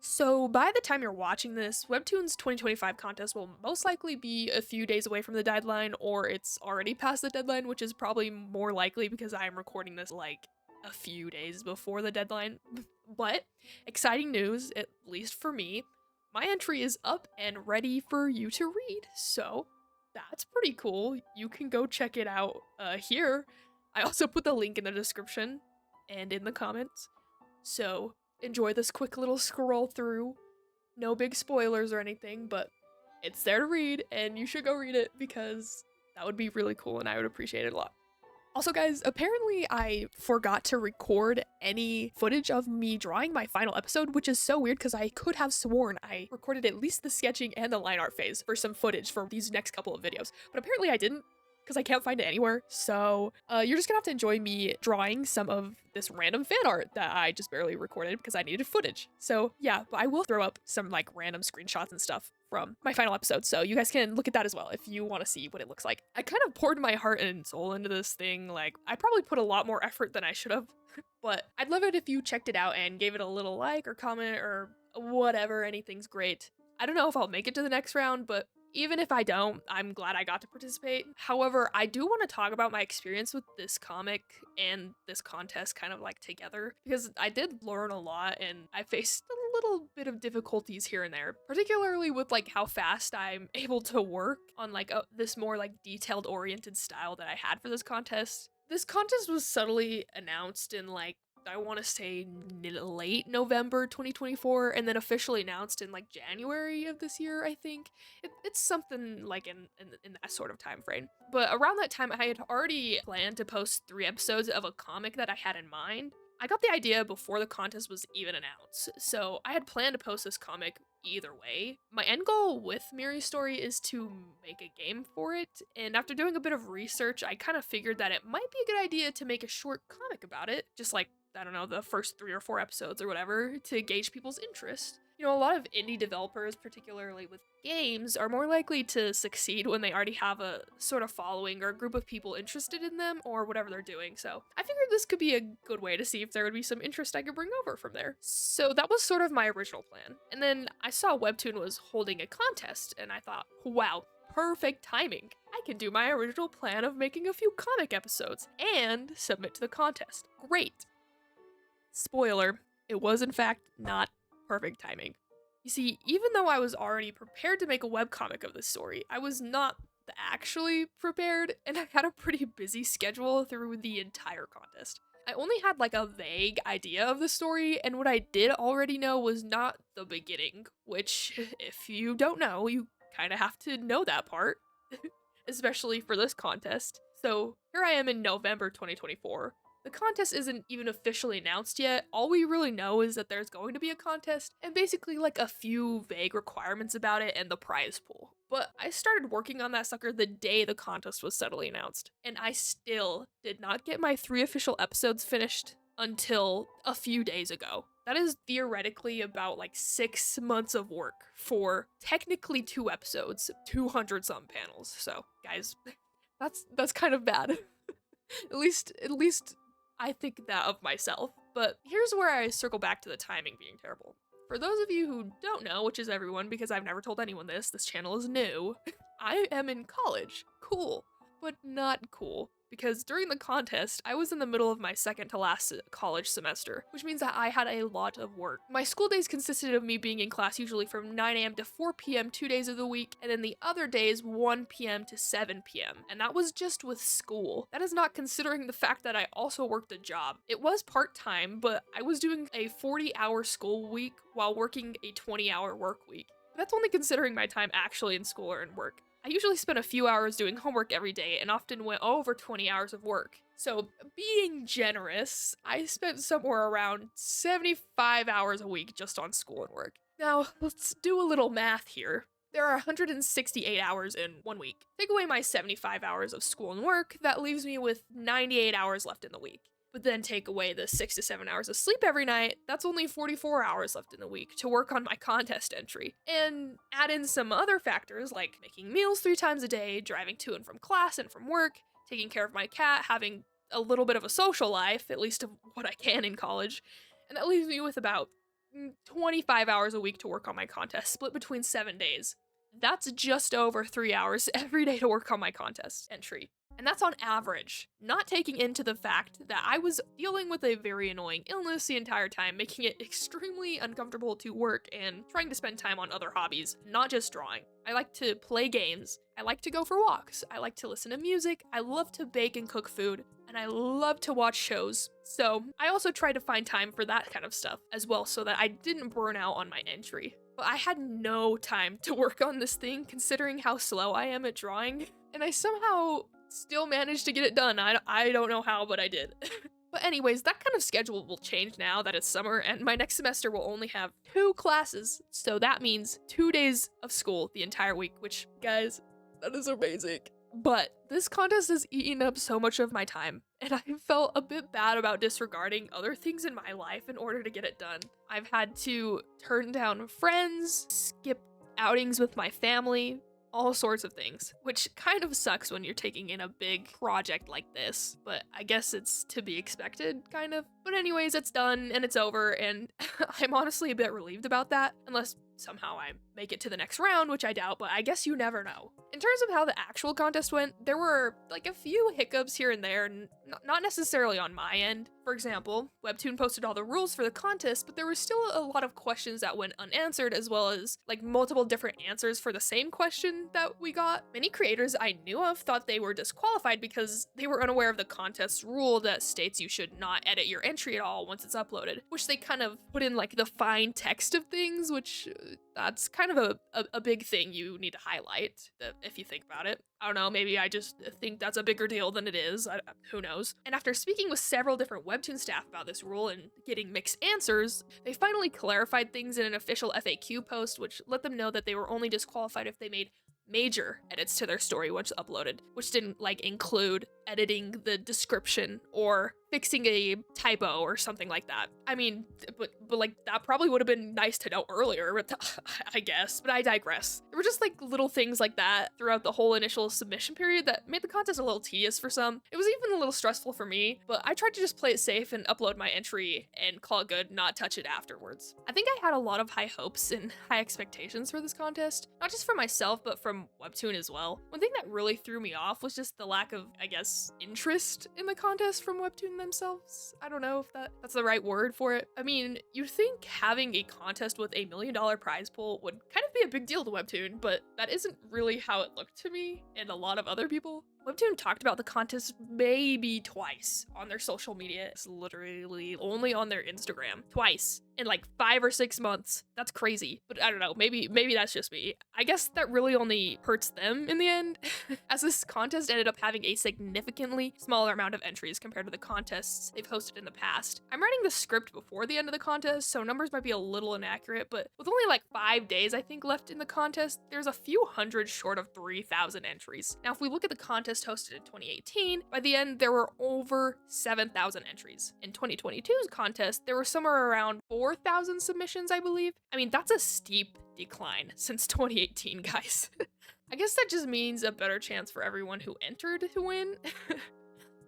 So, by the time you're watching this, Webtoon's 2025 contest will most likely be a few days away from the deadline, or it's already past the deadline, which is probably more likely because I'm recording this like a few days before the deadline. But, exciting news, at least for me, my entry is up and ready for you to read. So, that's pretty cool. You can go check it out here. I also put the link in the description and in the comments. So, enjoy this quick little scroll through. No big spoilers or anything, but it's there to read, and you should go read it because that would be really cool and I would appreciate it a lot. Also, guys, apparently I forgot to record any footage of me drawing my final episode, which is so weird because I could have sworn I recorded at least the sketching and the line art phase for some footage for these next couple of videos, but apparently I didn't because I can't find it anywhere. So you're just gonna have to enjoy me drawing some of this random fan art that I just barely recorded because I needed footage. So yeah, but I will throw up some like random screenshots and stuff from my final episode, so you guys can look at that as well if you want to see what it looks like. I kind of poured my heart and soul into this thing. Like, I probably put a lot more effort than I should have, but I'd love it if you checked it out and gave it a little like or comment or whatever. Anything's great. I don't know if I'll make it to the next round, but even if I don't, I'm glad I got to participate. However, I do want to talk about my experience with this comic and this contest kind of like together, because I did learn a lot and I faced a little bit of difficulties here and there, particularly with like how fast I'm able to work on like this more like detailed oriented style that I had for this contest. This contest was subtly announced in like, I want to say late November 2024, and then officially announced in like January of this year, I think. It's something like in that sort of time frame. But around that time, I had already planned to post 3 episodes of a comic that I had in mind. I got the idea before the contest was even announced, so I had planned to post this comic either way. My end goal with Miri's story is to make a game for it, and after doing a bit of research, I kind of figured that it might be a good idea to make a short comic about it, just like, I don't know, the first 3 or 4 episodes or whatever, to gauge people's interest. You know, a lot of indie developers, particularly with games, are more likely to succeed when they already have a sort of following or a group of people interested in them or whatever they're doing. So I figured this could be a good way to see if there would be some interest I could bring over from there. So that was sort of my original plan. And then I saw Webtoon was holding a contest, and I thought, wow, perfect timing. I can do my original plan of making a few comic episodes and submit to the contest. Great. Spoiler, it was in fact not perfect timing. You see, even though I was already prepared to make a webcomic of this story, I was not actually prepared, and I had a pretty busy schedule through the entire contest. I only had like a vague idea of the story, and what I did already know was not the beginning, which, if you don't know, you kind of have to know that part, especially for this contest. So here I am in November 2024. The contest isn't even officially announced yet. All we really know is that there's going to be a contest and basically like a few vague requirements about it and the prize pool. But I started working on that sucker the day the contest was subtly announced, and I still did not get my 3 official episodes finished until a few days ago. That is theoretically about like 6 months of work for technically 2 episodes, 200 some panels. So guys, that's kind of bad. at least I think that of myself. But here's where I circle back to the timing being terrible. For those of you who don't know, which is everyone because I've never told anyone this channel is new, I am in college. Cool, but not cool. Because during the contest, I was in the middle of my second to last college semester, which means that I had a lot of work. My school days consisted of me being in class usually from 9 a.m. to 4 p.m. 2 days of the week, and then the other days 1 p.m. to 7 p.m. And that was just with school. That is not considering the fact that I also worked a job. It was part-time, but I was doing a 40-hour school week while working a 20-hour work week. That's only considering my time actually in school or in work. I usually spent a few hours doing homework every day and often went over 20 hours of work. So being generous, I spent somewhere around 75 hours a week just on school and work. Now, let's do a little math here. There are 168 hours in 1 week. Take away my 75 hours of school and work, that leaves me with 98 hours left in the week. But then take away the 6 to 7 hours of sleep every night, that's only 44 hours left in the week to work on my contest entry. And add in some other factors like making meals 3 times a day, driving to and from class and from work, taking care of my cat, having a little bit of a social life, at least of what I can in college, and that leaves me with about 25 hours a week to work on my contest, split between 7 days. That's just over 3 hours every day to work on my contest entry. And that's on average, not taking into the fact that I was dealing with a very annoying illness the entire time, making it extremely uncomfortable to work and trying to spend time on other hobbies, not just drawing. I like to play games, I like to go for walks, I like to listen to music, I love to bake and cook food, and I love to watch shows. So I also try to find time for that kind of stuff as well so that I didn't burn out on my entry. But I had no time to work on this thing considering how slow I am at drawing, and I somehow still managed to get it done. I don't know how, but I did. But anyways, that kind of schedule will change now that it's summer, and my next semester will only have 2 classes, so that means 2 days of school the entire week, which, guys, that is amazing. But this contest has eaten up so much of my time, and I felt a bit bad about disregarding other things in my life in order to get it done. I've had to turn down friends, skip outings with my family, all sorts of things, which kind of sucks when you're taking in a big project like this, but I guess it's to be expected, kind of. But anyways, it's done and it's over, and I'm honestly a bit relieved about that, unless somehow I make it to the next round, which I doubt, but I guess you never know. In terms of how the actual contest went, there were like a few hiccups here and there, and not necessarily on my end. For example, Webtoon posted all the rules for the contest, but there were still a lot of questions that went unanswered, as well as like multiple different answers for the same question that we got. Many creators I knew of thought they were disqualified because they were unaware of the contest rule that states you should not edit your entry at all once it's uploaded, which they kind of put in like the fine text of things, which that's kind of a big thing you need to highlight if you think about it. I don't know, maybe I just think that's a bigger deal than it is, who knows. And after speaking with several different Webtoon staff about this rule and getting mixed answers, they finally clarified things in an official FAQ post, which let them know that they were only disqualified if they made major edits to their story once uploaded, which didn't like include editing the description or fixing a typo or something like that. I mean, but like that probably would have been nice to know earlier, I guess, but I digress. There were just like little things like that throughout the whole initial submission period that made the contest a little tedious for some. It was even a little stressful for me, but I tried to just play it safe and upload my entry and call it good, not touch it afterwards. I think I had a lot of high hopes and high expectations for this contest, not just for myself, but from Webtoon as well. One thing that really threw me off was just the lack of, I guess, interest in the contest from Webtoon themselves. I don't know if that's the right word for it. I mean, you'd think having a contest with $1 million prize pool would kind of be a big deal to Webtoon, but that isn't really how it looked to me and a lot of other people. Webtoon talked about the contest maybe twice on their social media. It's literally only on their Instagram. Twice in like 5 or 6 months. That's crazy. But I don't know, maybe that's just me. I guess that really only hurts them in the end, as this contest ended up having a significantly smaller amount of entries compared to the contests they've hosted in the past. I'm writing the script before the end of the contest, so numbers might be a little inaccurate, but with only like 5 days I think left in the contest, there's a few hundred short of 3,000 entries. Now if we look at the contest hosted in 2018, by the end there were over 7,000 entries. In 2022's contest, there were somewhere around 4,000 submissions, I believe. I mean, that's a steep decline since 2018, guys. I guess that just means a better chance for everyone who entered to win.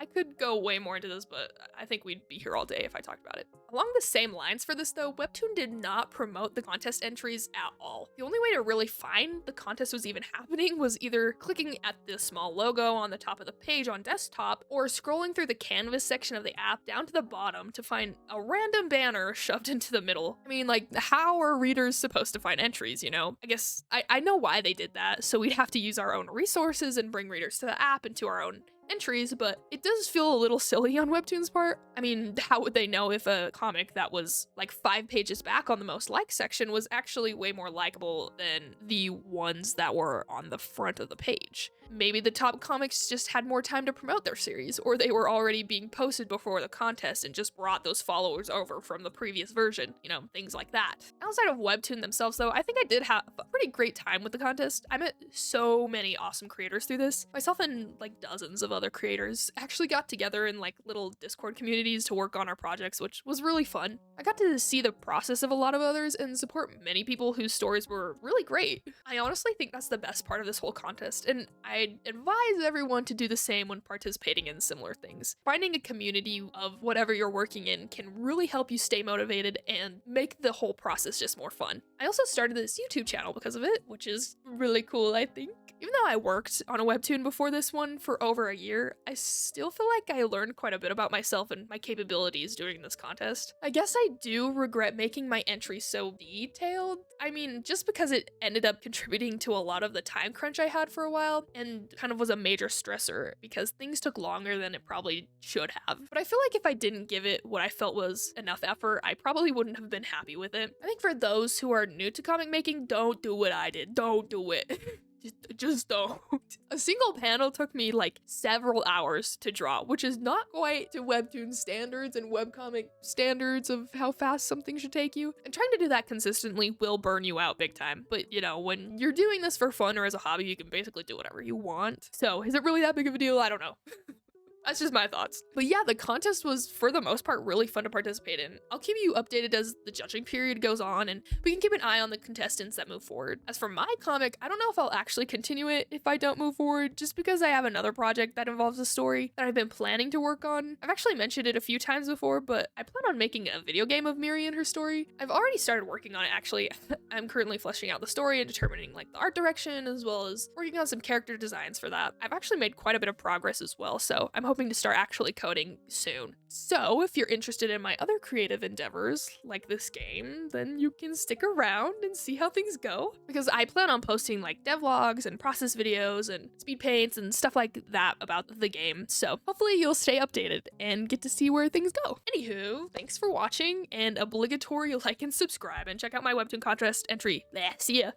I could go way more into this, but I think we'd be here all day if I talked about it. Along the same lines for this though, Webtoon did not promote the contest entries at all. The only way to really find the contest was even happening was either clicking at the small logo on the top of the page on desktop or scrolling through the canvas section of the app down to the bottom to find a random banner shoved into the middle. I mean, like, how are readers supposed to find entries, you know? I guess I know why they did that, so we'd have to use our own resources and bring readers to the app and to our own entries, but it does feel a little silly on Webtoon's part. I mean, how would they know if a comic that was like 5 pages back on the most liked section was actually way more likable than the ones that were on the front of the page? Maybe the top comics just had more time to promote their series, or they were already being posted before the contest and just brought those followers over from the previous version, you know, things like that. Outside of Webtoon themselves though, I think I did have a pretty great time with the contest. I met so many awesome creators through this. Myself and like dozens of other creators actually got together in like little Discord communities to work on our projects, which was really fun. I got to see the process of a lot of others and support many people whose stories were really great. I honestly think that's the best part of this whole contest, and I I'd advise everyone to do the same when participating in similar things. Finding a community of whatever you're working in can really help you stay motivated and make the whole process just more fun. I also started this YouTube channel because of it, which is really cool, I think. Even though I worked on a webtoon before this one for over a year, I still feel like I learned quite a bit about myself and my capabilities during this contest. I guess I do regret making my entry so detailed. I mean, just because it ended up contributing to a lot of the time crunch I had for a while and kind of was a major stressor because things took longer than it probably should have. But I feel like if I didn't give it what I felt was enough effort, I probably wouldn't have been happy with it. I think for those who are new to comic making, don't do what I did. Don't do it. Just don't. A single panel took me like several hours to draw, which is not quite to Webtoon standards and webcomic standards of how fast something should take you. And trying to do that consistently will burn you out big time. But you know, when you're doing this for fun or as a hobby, you can basically do whatever you want. So is it really that big of a deal? I don't know. That's just my thoughts. But yeah, the contest was, for the most part, really fun to participate in. I'll keep you updated as the judging period goes on, and we can keep an eye on the contestants that move forward. As for my comic, I don't know if I'll actually continue it if I don't move forward, just because I have another project that involves a story that I've been planning to work on. I've actually mentioned it a few times before, but I plan on making a video game of Miri and her story. I've already started working on it, actually. I'm currently fleshing out the story and determining like the art direction, as well as working on some character designs for that. I've actually made quite a bit of progress as well, so I'm hoping to start actually coding soon. So if you're interested in my other creative endeavors, like this game, then you can stick around and see how things go, because I plan on posting like devlogs and process videos and speed paints and stuff like that about the game, so hopefully you'll stay updated and get to see where things go. Anywho, thanks for watching, and obligatory like and subscribe, and check out my Webtoon contest entry. See ya!